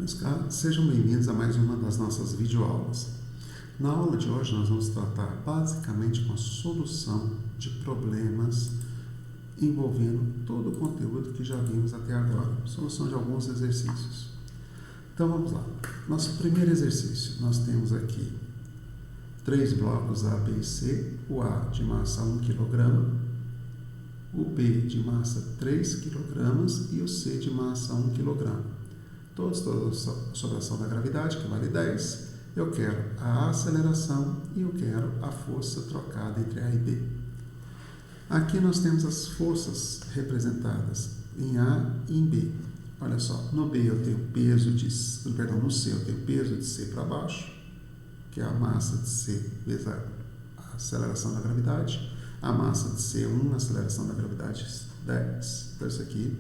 Meus caros, sejam bem-vindos a mais uma das nossas videoaulas. Na aula de hoje nós vamos tratar basicamente com a solução de problemas envolvendo todo o conteúdo que já vimos até agora, solução de alguns exercícios. Então vamos lá. Nosso primeiro exercício, nós temos aqui 3 blocos A, B e C, o A de massa 1 kg, o B de massa 3 kg e o C de massa 1 kg. Todos sob a ação da gravidade, que vale 10. Eu quero a aceleração e eu quero a força trocada entre A e B. Aqui nós temos as forças representadas em A e em B. Olha só, no B eu tenho peso de, no C eu tenho peso de C para baixo, que é a massa de C vezes a aceleração da gravidade. A massa de C1, a aceleração da gravidade 10. Então isso aqui,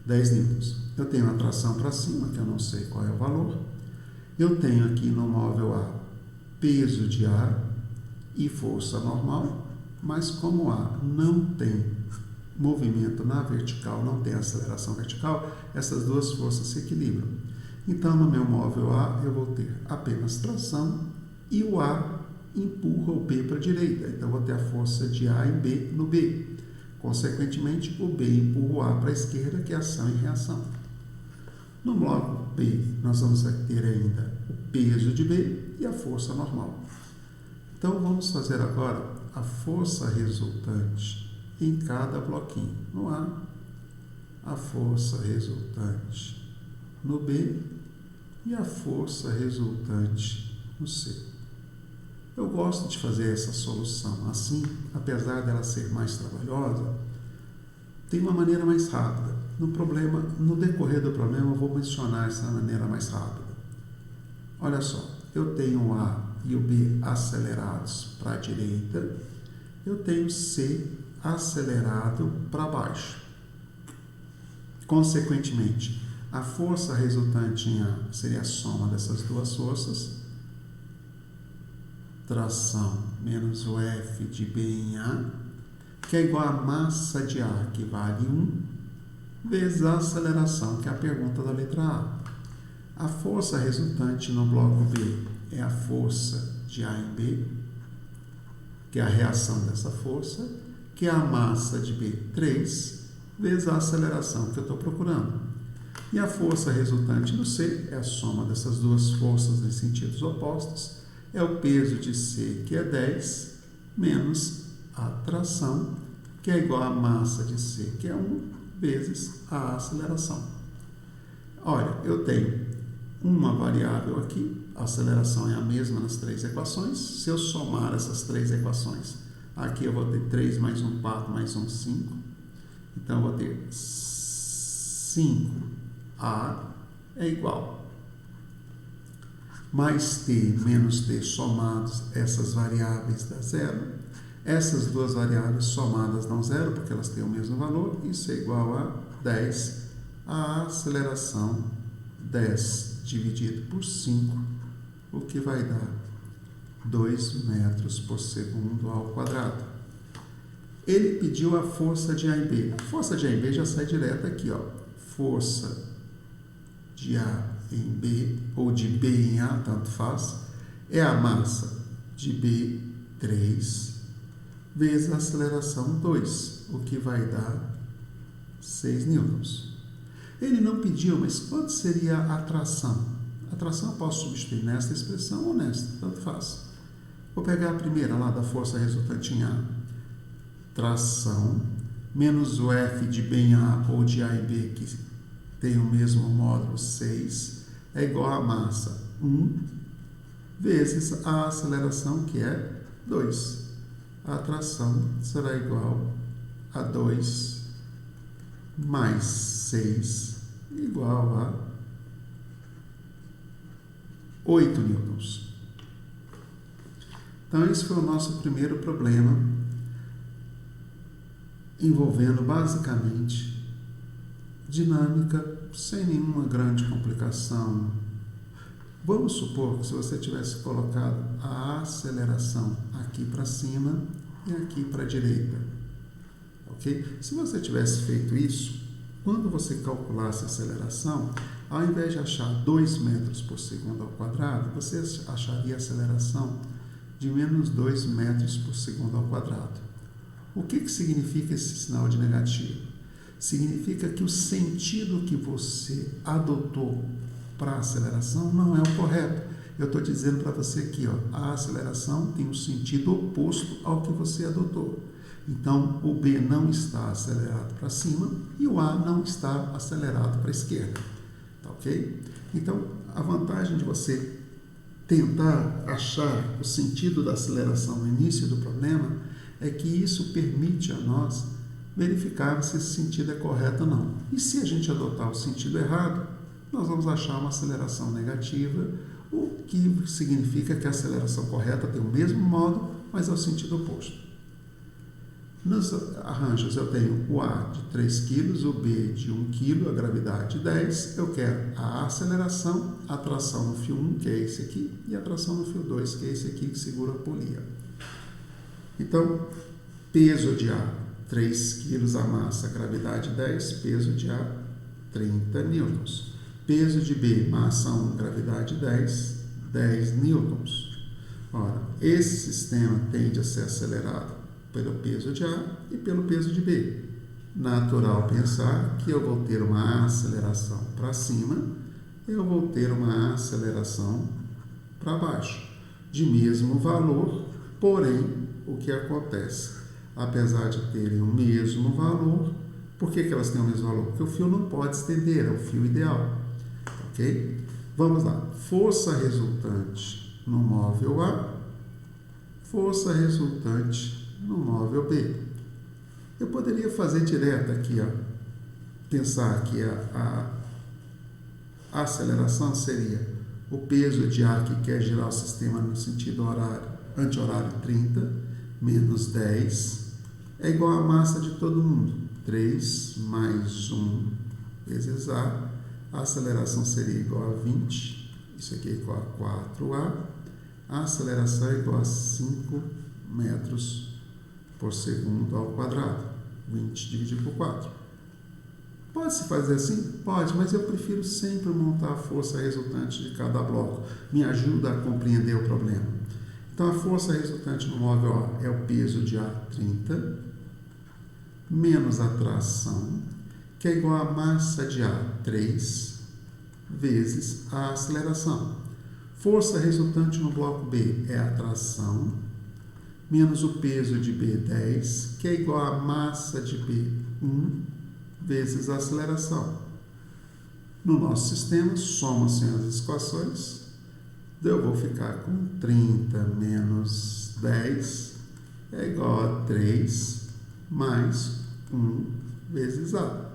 10 newtons. Eu tenho a tração para cima, que eu não sei qual é o valor. Eu tenho aqui no móvel A peso de A e força normal, mas como A não tem movimento na vertical, não tem aceleração vertical, essas duas forças se equilibram. Então, no meu móvel A, eu vou ter apenas tração e o A empurra o B para a direita. Então, eu vou ter a força de A em B no B. Consequentemente, o B empurra o A para a esquerda, que é ação e reação. No bloco B, nós vamos ter ainda o peso de B e a força normal. Então, vamos fazer agora a força resultante em cada bloquinho. No A, a força resultante no B e a força resultante no C. Eu gosto de fazer essa solução assim, apesar dela ser mais trabalhosa, tem uma maneira mais rápida. No decorrer do problema, eu vou mencionar essa maneira mais rápida. Olha só, eu tenho o A e o B acelerados para a direita, eu tenho C acelerado para baixo. Consequentemente, a força resultante em A seria a soma dessas duas forças, tração menos o F de B em A, que é igual a massa de A, que vale 1, vezes a aceleração, que é a pergunta da letra A. A força resultante no bloco B é a força de A em B, que é a reação dessa força, que é a massa de B, 3, vezes a aceleração que eu estou procurando. E a força resultante no C é a soma dessas duas forças em sentidos opostos, é o peso de C, que é 10, menos a tração, que é igual a massa de C, que é 1, vezes a aceleração. Olha, eu tenho uma variável aqui, a aceleração é a mesma nas 3 equações. Se eu somar essas 3 equações, aqui eu vou ter 3 mais 1, 4 mais 1, 5. Então, eu vou ter 5A é igual mais T menos T somados, essas variáveis dá zero. Essas duas variáveis somadas dão zero, porque elas têm o mesmo valor. Isso é igual a 10. A aceleração, 10 dividido por 5, o que vai dar 2 metros por segundo ao quadrado. Ele pediu a força de A em B. A força de A em B já sai direto aqui, ó. Força de A em B, ou de B em A, tanto faz, é a massa de B, 3, vezes a aceleração 2, o que vai dar 6 newtons. Ele não pediu, mas quanto seria a tração? A tração eu posso substituir nesta expressão ou nesta, tanto faz. Vou pegar a primeira lá da força resultante em A. Tração menos o F de B em A ou de A em B, que tem o mesmo módulo 6, é igual a massa 1 vezes a aceleração, que é 2. A tração será igual a 2 mais 6, igual a 8 newtons. Então, esse foi o nosso primeiro problema, envolvendo basicamente dinâmica, sem nenhuma grande complicação. Vamos supor que se você tivesse colocado a aceleração aqui para cima e aqui para a direita, ok? Se você tivesse feito isso, quando você calculasse a aceleração, Ao invés de achar 2 metros por segundo ao quadrado, você acharia a aceleração de menos 2 metros por segundo ao quadrado. O que significa esse sinal de negativo? Significa que o sentido que você adotou para a aceleração não é o correto. Eu estou dizendo para você aqui, ó, a aceleração tem um sentido oposto ao que você adotou. Então, o B não está acelerado para cima e o A não está acelerado para a esquerda. Tá ok? Então, a vantagem de você tentar achar o sentido da aceleração no início do problema é que isso permite a nós verificar se esse sentido é correto ou não. E se a gente adotar o sentido errado, nós vamos achar uma aceleração negativa, o que significa que a aceleração correta tem o mesmo modo, mas é o sentido oposto. Nos arranjos eu tenho o A de 3 kg, o B de 1 kg, a gravidade de 10. Eu quero a aceleração, a tração no fio 1, que é esse aqui, e a tração no fio 2, que é esse aqui que segura a polia. Então, peso de A, 3 kg a massa, gravidade 10, peso de A, 30 newtons. Peso de B, massa 1, gravidade 10, 10 newtons. Ora, esse sistema tende a ser acelerado pelo peso de A e pelo peso de B. Natural pensar que eu vou ter uma aceleração para cima, eu vou ter uma aceleração para baixo, de mesmo valor, porém, o que acontece? Apesar de terem o mesmo valor, por que elas têm o mesmo valor? Porque o fio não pode estender, é o fio ideal. Ok? Vamos lá. Força resultante no móvel A, força resultante no móvel B. Eu poderia fazer direto aqui, ó, pensar que a aceleração seria o peso de A que quer girar o sistema no sentido horário, anti-horário 30, menos 10, é igual à massa de todo mundo. 3 mais 1 vezes A. A aceleração seria igual a 20, isso aqui é igual a 4A. A aceleração é igual a 5 metros por segundo ao quadrado. 20 dividido por 4. Pode-se fazer assim? Pode, mas eu prefiro sempre montar a força resultante de cada bloco. Me ajuda a compreender o problema. Então, a força resultante no móvel A é o peso de A, 30, menos a tração, que é igual a massa de A, 3, vezes a aceleração. Força resultante no bloco B é a tração, menos o peso de B, 10, que é igual a massa de B, 1, vezes a aceleração. No nosso sistema, somam-se as equações. Eu vou ficar com 30 menos 10 é igual a 3 mais 1 vezes A.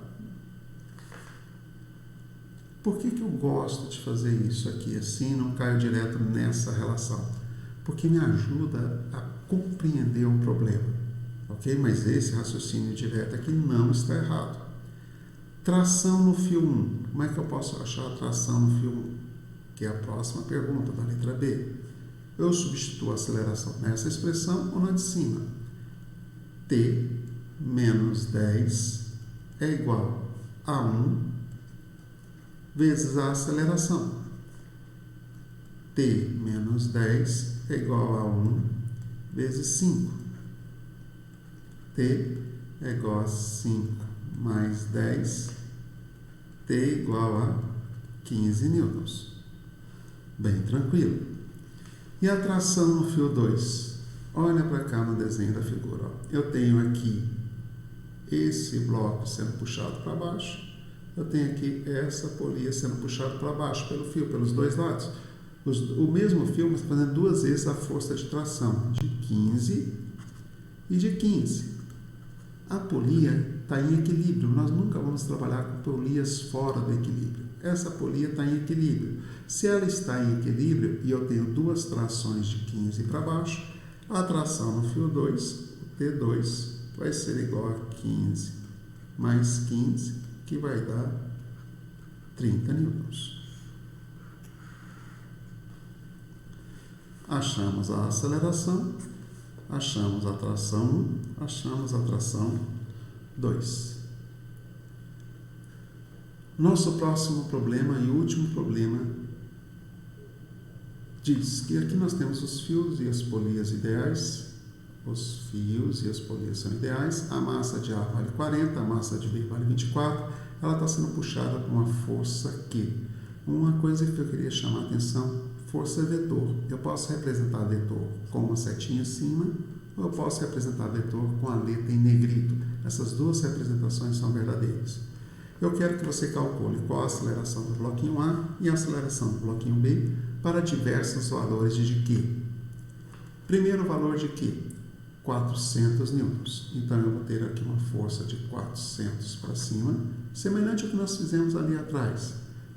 Por que eu gosto de fazer isso aqui assim, não caio direto nessa relação? Porque me ajuda a compreender o problema, ok? Mas esse raciocínio direto aqui não está errado. Tração no fio 1. Como é que eu posso achar a tração no fio 1? Que é a próxima pergunta da letra B. Eu substituo a aceleração nessa expressão ou na de cima. T menos 10 é igual a 1 vezes a aceleração. T menos 10 é igual a 1 vezes 5. T é igual a 5 mais 10. T é igual a 15 newtons. Bem tranquilo. E a tração no fio 2? Olha para cá no desenho da figura. Ó. Eu tenho aqui esse bloco sendo puxado para baixo. Eu tenho aqui essa polia sendo puxada para baixo pelo fio, pelos dois lados. O mesmo fio, mas fazendo duas vezes a força de tração, de 15 e de 15. A polia está em equilíbrio. Nós nunca vamos trabalhar com polias fora do equilíbrio. Essa polia está em equilíbrio. Se ela está em equilíbrio e eu tenho duas trações de 15 para baixo, a tração no fio 2, o T2, vai ser igual a 15 mais 15, que vai dar 30 newtons. Achamos a aceleração, achamos a tração 1, achamos a tração 2. Nosso próximo problema e último problema diz que aqui nós temos os fios e as polias ideais. Os fios e as polias são ideais. A massa de A vale 40, a massa de B vale 24. Ela está sendo puxada por uma força Q. Uma coisa que eu queria chamar a atenção, força vetor. Eu posso representar vetor com uma setinha acima, ou eu posso representar vetor com a letra em negrito. Essas duas representações são verdadeiras. Eu quero que você calcule qual a aceleração do bloquinho A e a aceleração do bloquinho B para diversos valores de Q. Primeiro valor de Q, 400 newtons. Então, eu vou ter aqui uma força de 400 para cima, semelhante ao que nós fizemos ali atrás.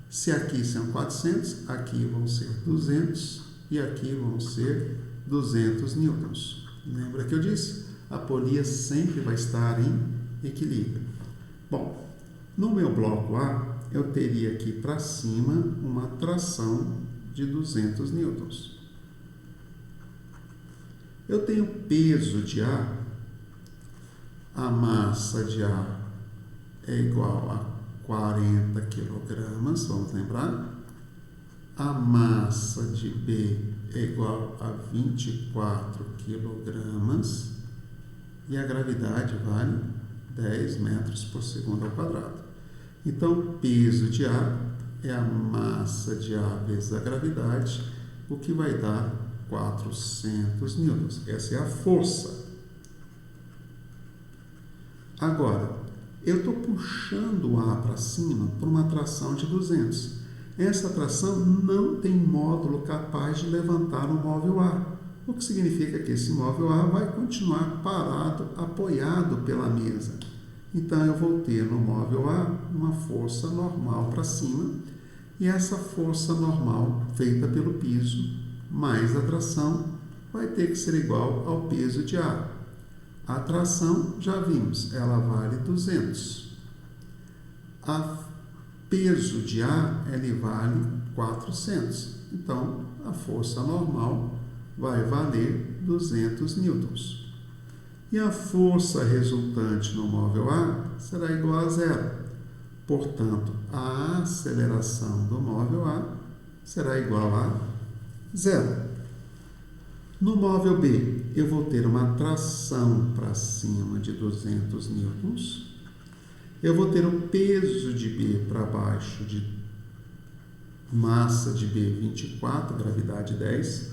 Se aqui são 400, aqui vão ser 200 e aqui vão ser 200 newtons. Lembra que eu disse? A polia sempre vai estar em equilíbrio. Bom, no meu bloco A, eu teria aqui para cima uma tração de 200 newtons. Eu tenho peso de A, a massa de A é igual a 40 quilogramas, vamos lembrar. A massa de B é igual a 24 quilogramas e a gravidade vale 10 metros por segundo ao quadrado. Então, peso de A é a massa de A vezes a gravidade, o que vai dar 400 newtons. Essa é a força. Agora, eu estou puxando o A para cima por uma tração de 200. Essa tração não tem módulo capaz de levantar o móvel A, o que significa que esse móvel A vai continuar parado, apoiado pela mesa. Então, eu vou ter no móvel A uma força normal para cima, e essa força normal feita pelo piso mais a tração vai ter que ser igual ao peso de A. A tração, já vimos, ela vale 200. A peso de A, ele vale 400. Então, a força normal vai valer 200 newtons. E a força resultante no móvel A será igual a zero. Portanto, a aceleração do móvel A será igual a zero. No móvel B, eu vou ter uma tração para cima de 200 newtons. Eu vou ter o peso de B para baixo de massa de B 24, gravidade 10.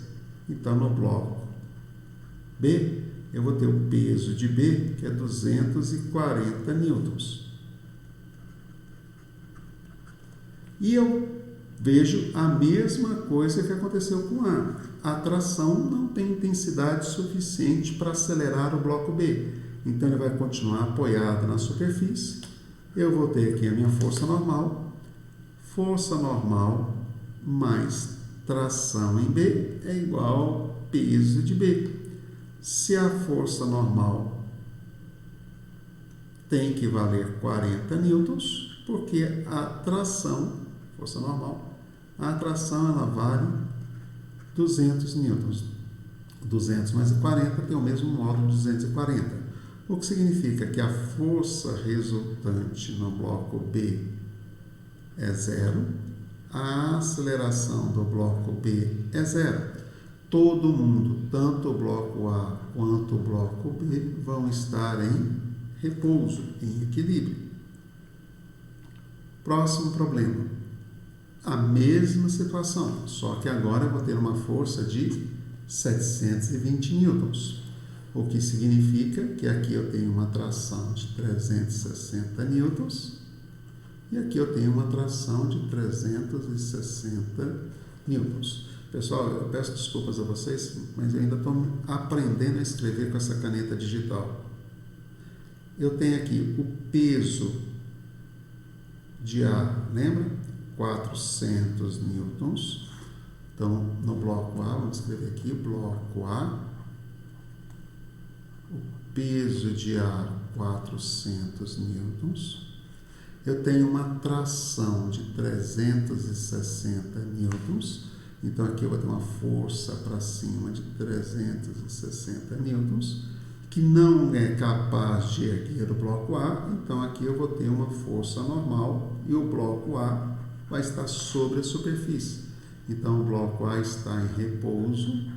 Então, no bloco B, eu vou ter o peso de B, que é 240 newtons. E eu vejo a mesma coisa que aconteceu com A. A tração não tem intensidade suficiente para acelerar o bloco B. Então, ele vai continuar apoiado na superfície. Eu vou ter aqui a minha força normal. Força normal mais tração em B é igual ao peso de B. Se a força normal tem que valer 40 newtons, porque a tração, força normal, a tração ela vale 200 newtons. 200 mais 40 tem o mesmo módulo de 240. O que significa que a força resultante no bloco B é zero. A aceleração do bloco B é zero. Todo mundo, tanto o bloco A quanto o bloco B, vão estar em repouso, em equilíbrio. Próximo problema. A mesma situação, só que agora eu vou ter uma força de 720 newtons. O que significa que aqui eu tenho uma tração de 360 newtons e aqui eu tenho uma tração de 360 newtons. Pessoal, eu peço desculpas a vocês, mas eu ainda estou aprendendo a escrever com essa caneta digital. Eu tenho aqui o peso de A, lembra? 400 newtons. Então, no bloco A, vamos escrever aqui, bloco A. O peso de A, 400 newtons. Eu tenho uma tração de 360 newtons. Então, aqui eu vou ter uma força para cima de 360 newtons. que não é capaz de erguer o bloco A, então aqui eu vou ter uma força normal e o bloco A vai estar sobre a superfície. Então, o bloco A está em repouso,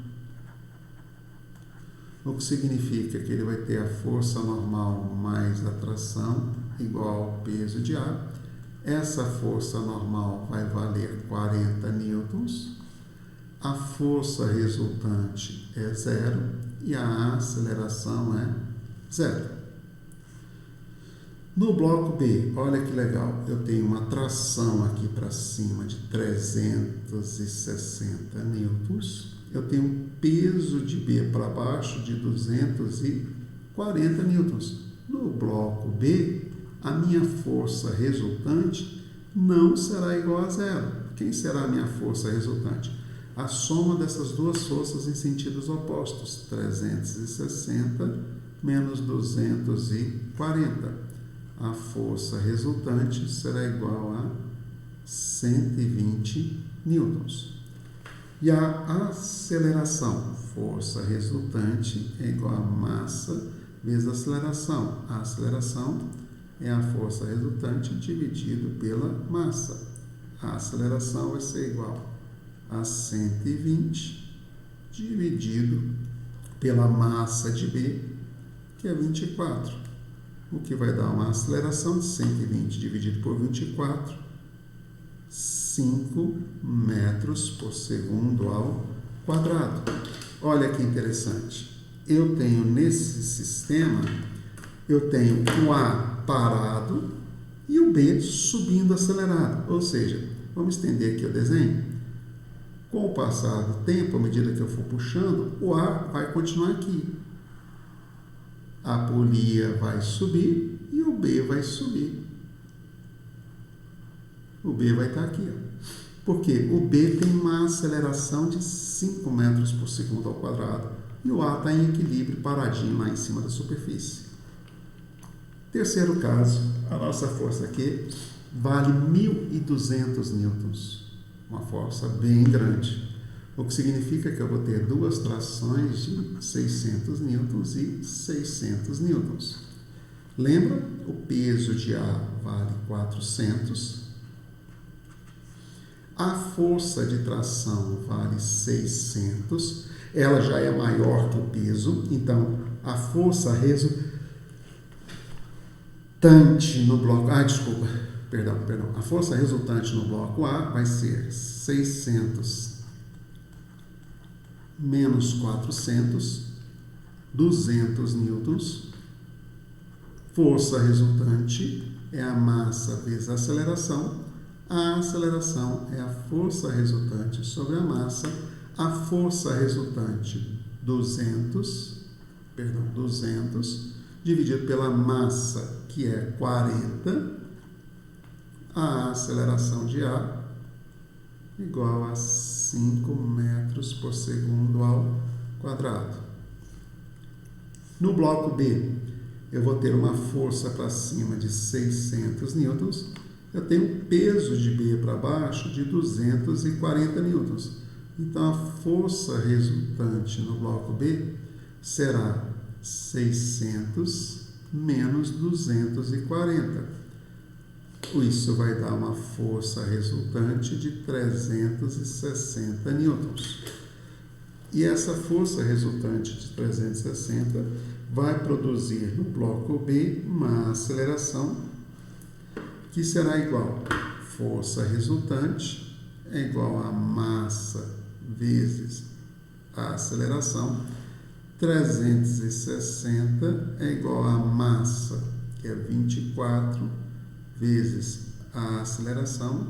o que significa que ele vai ter a força normal mais a tração igual ao peso de A. Essa força normal vai valer 40 newtons, a força resultante é zero e a aceleração é zero. No bloco B, olha que legal, eu tenho uma tração aqui para cima de 360 newtons, eu tenho um peso de B para baixo de 240 newtons. No bloco B, a minha força resultante não será igual a zero. Quem será a minha força resultante? A soma dessas duas forças em sentidos opostos, 360 menos 240. A força resultante será igual a 120 newtons. E a aceleração, força resultante é igual a massa vezes a aceleração. A aceleração é a força resultante dividido pela massa. A aceleração vai ser igual a 120 dividido pela massa de B, que é 24. O que vai dar uma aceleração de 120 dividido por 24, 5 metros por segundo ao quadrado. Olha que interessante. Eu tenho nesse sistema, eu tenho o A parado e o B subindo acelerado. Ou seja, vamos estender aqui o desenho. Com o passar do tempo, à medida que eu for puxando, o A vai continuar aqui. A polia vai subir e o B vai subir. O B vai estar aqui. Ó. Porque o B tem uma aceleração de 5 metros por segundo ao quadrado e o A está em equilíbrio paradinho lá em cima da superfície. Terceiro caso, a nossa força aqui vale 1.200 newtons. Uma força bem grande. O que significa que eu vou ter duas trações de 600 newtons e 600 newtons. Lembra? O peso de A vale 400. A força de tração vale 600. Ela já é maior que o peso. Então, a força resultante no bloco... Perdão. A força resultante no bloco A vai ser 600 menos 400, 200 newtons. Força resultante é a massa vezes a aceleração. A aceleração é a força resultante sobre a massa. A força resultante, 200, dividido pela massa, que é 40. A aceleração de A igual a 5 metros por segundo ao quadrado. No bloco B, eu vou ter uma força para cima de 600 newtons. Eu tenho um peso de B para baixo de 240 newtons. Então, a força resultante no bloco B será 600 menos 240. Isso vai dar uma força resultante de 360 newtons. E essa força resultante de 360 vai produzir no bloco B uma aceleração que será igual a força resultante é igual a massa vezes a aceleração. 360 é igual a massa, que é 24, vezes a aceleração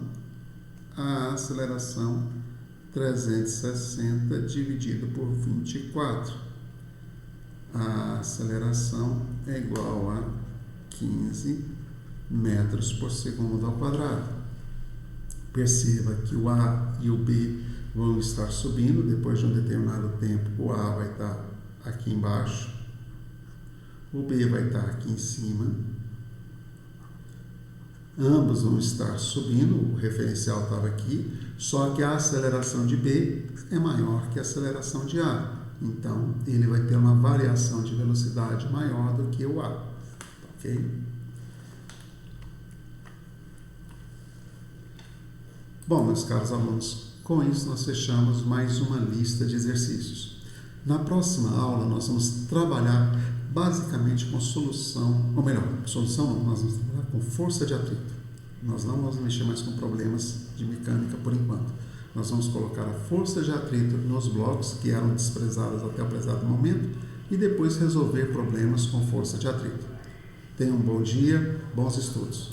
360 dividido por 24. A aceleração é igual a 15 metros por segundo ao quadrado. Perceba que o A e o B vão estar subindo, depois de um determinado tempo o A vai estar aqui embaixo, o B vai estar aqui em cima. Ambos vão estar subindo, o referencial estava aqui, só que a aceleração de B é maior que a aceleração de A. Então, ele vai ter uma variação de velocidade maior do que o ar, ok? Bom, meus caros alunos, com isso nós fechamos mais uma lista de exercícios. Na próxima aula, nós vamos trabalhar basicamente com solução, ou melhor, solução não, nós vamos trabalhar com força de atrito. Nós não vamos mexer mais com problemas de mecânica por enquanto. Nós vamos colocar a força de atrito nos blocos que eram desprezados até o presente momento e depois resolver problemas com força de atrito. Tenham um bom dia, bons estudos.